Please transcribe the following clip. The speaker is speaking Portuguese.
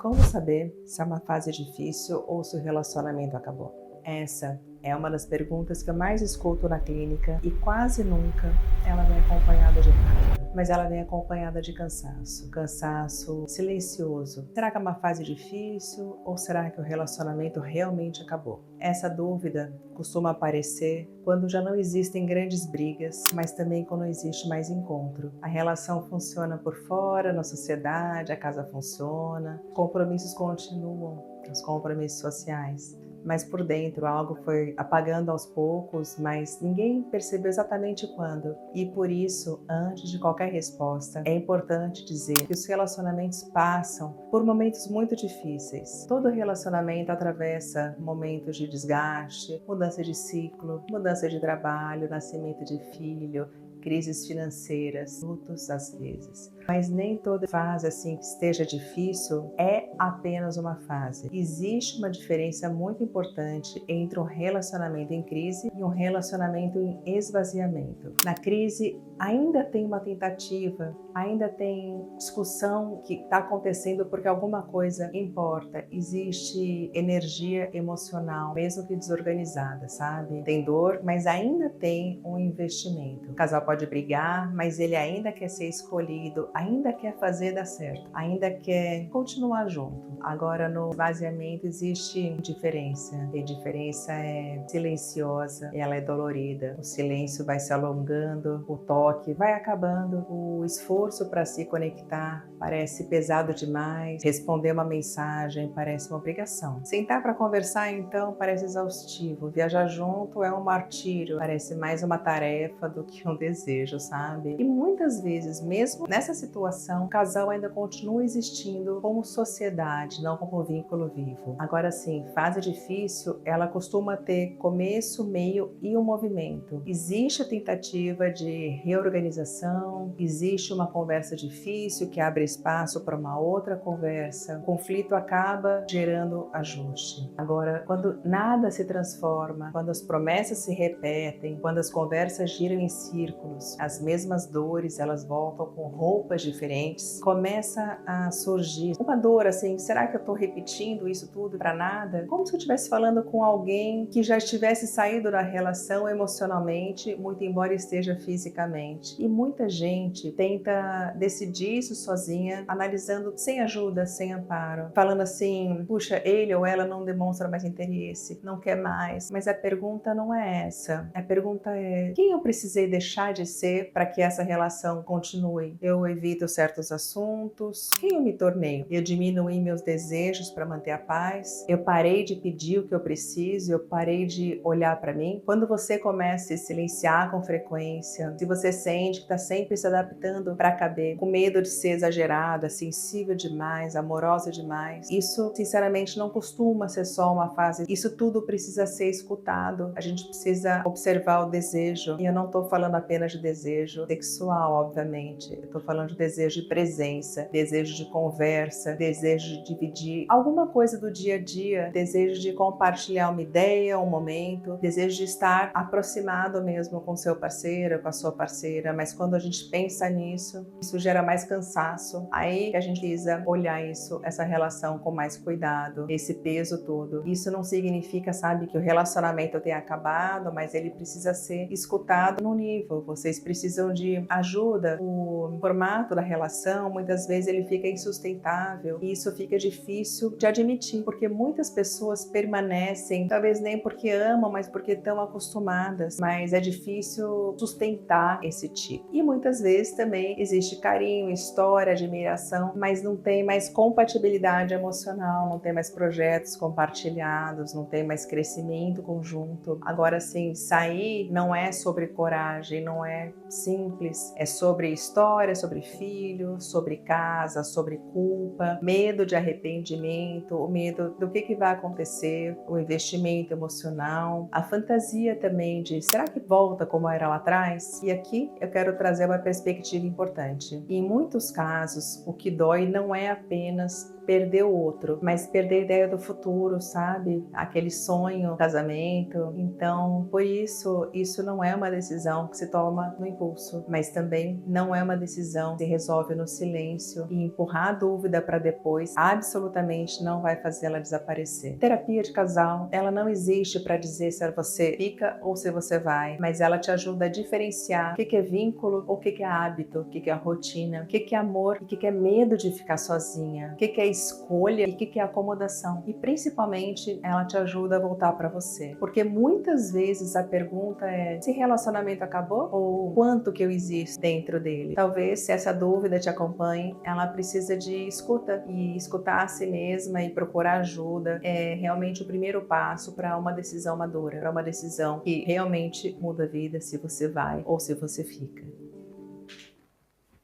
Como saber se é uma fase difícil ou se o relacionamento acabou? Essa é uma das perguntas que eu mais escuto na clínica e quase nunca ela vem acompanhada de raiva, mas ela vem acompanhada de cansaço, cansaço silencioso. Será que é uma fase difícil ou será que o relacionamento realmente acabou? Essa dúvida costuma aparecer quando já não existem grandes brigas, mas também quando não existe mais encontro. A relação funciona por fora, na sociedade, a casa funciona, compromissos continuam, os compromissos sociais. Mas por dentro algo foi apagando aos poucos, mas ninguém percebeu exatamente quando. E por isso, antes de qualquer resposta, é importante dizer que os relacionamentos passam por momentos muito difíceis. Todo relacionamento atravessa momentos de desgaste, mudança de ciclo, mudança de trabalho, nascimento de filho, crises financeiras, lutos às vezes. Mas nem toda fase assim que esteja difícil é apenas uma fase. Existe uma diferença muito importante entre um relacionamento em crise e um relacionamento em esvaziamento. Na crise ainda tem uma tentativa, ainda tem discussão que está acontecendo porque alguma coisa importa. Existe energia emocional, mesmo que desorganizada, sabe? Tem dor, mas ainda tem um investimento. O casal pode brigar, mas ele ainda quer ser escolhido, ainda quer fazer dar certo, ainda quer continuar junto. Agora no esvaziamento existe diferença. E a diferença é silenciosa, ela é dolorida. O silêncio vai se alongando, o toque vai acabando, o esforço para se conectar parece pesado demais, responder uma mensagem parece uma obrigação. Sentar para conversar então parece exaustivo, viajar junto é um martírio, parece mais uma tarefa do que um desejo, sabe? E muitas vezes, mesmo nessa situação, o casal ainda continua existindo como sociedade, não como vínculo vivo. Agora sim, fase difícil, ela costuma ter começo, meio e um movimento. Existe a tentativa de reorganização, existe uma conversa difícil que abre espaço para uma outra conversa. O conflito acaba gerando ajuste. Agora, quando nada se transforma, quando as promessas se repetem, quando as conversas giram em círculos, as mesmas dores, elas voltam com roupas diferentes, começa a surgir uma dor assim, será que eu estou repetindo isso tudo para nada? Como se eu estivesse falando com alguém que já estivesse saído da relação emocionalmente, muito embora esteja fisicamente. E muita gente tenta decidir isso sozinha, analisando sem ajuda, sem amparo, falando assim, puxa, ele ou ela não demonstra mais interesse, não quer mais. Mas a pergunta não é essa. A pergunta é, quem eu precisei deixar de ser para que essa relação continue? Eu evito certos assuntos? Quem eu me tornei? Eu diminuí meus desejos para manter a paz? Eu parei de pedir o que eu preciso? Eu parei de olhar para mim? Quando você começa a se silenciar com frequência, se você sente que está sempre se adaptando para caber, com medo de ser exagerada, sensível demais, amorosa demais, isso sinceramente não costuma ser só uma fase. Isso tudo precisa ser escutado. A gente precisa observar o desejo. E eu não estou falando apenas de desejo sexual, obviamente. Eu estou falando de desejo de presença, desejo de conversa, desejo de dividir alguma coisa do dia a dia, desejo de compartilhar uma ideia, um momento, desejo de estar aproximado mesmo com seu parceiro, com a sua parceira. Mas quando a gente pensa nisso, isso gera mais cansaço. Aí que a gente precisa olhar isso, essa relação com mais cuidado, esse peso todo. Isso não significa, sabe, que o relacionamento tenha acabado, mas ele precisa ser escutado no nível. Vocês precisam de ajuda. O formato da relação, muitas vezes ele fica insustentável e isso fica difícil de admitir, porque muitas pessoas permanecem, talvez nem porque amam, mas porque estão acostumadas, mas é difícil sustentar esse tipo. E muitas vezes também existe carinho, história, admiração, mas não tem mais compatibilidade emocional, não tem mais projetos compartilhados, não tem mais crescimento conjunto. Agora sim, sair não é sobre coragem, não é simples, é sobre história, sobre filho, sobre casa, sobre culpa, medo de arrependimento, o medo do que vai acontecer, o investimento emocional, a fantasia também de será que volta como era lá atrás? E aqui eu quero trazer uma perspectiva importante. Em muitos casos, o que dói não é apenas perder o outro, mas perder a ideia do futuro, sabe? Aquele sonho, casamento. Então, por isso não é uma decisão que se toma no impulso, mas também não é uma decisão que se resolve no silêncio, e empurrar a dúvida para depois absolutamente não vai fazê-la desaparecer. Terapia de casal, ela não existe para dizer se você fica ou se você vai, mas ela te ajuda a diferenciar o que é vínculo, o que é hábito, o que é rotina, o que é amor e o que é medo de ficar sozinha, o que é escolha e o que é acomodação. E principalmente ela te ajuda a voltar para você, porque muitas vezes a pergunta é: se relacionamento acabou ou quanto que eu existo dentro dele? Talvez, se essa dúvida te acompanhe, ela precisa de escuta, e escutar a si mesma e procurar ajuda é realmente o primeiro passo para uma decisão madura, para uma decisão que realmente muda a vida, se você vai ou se você fica.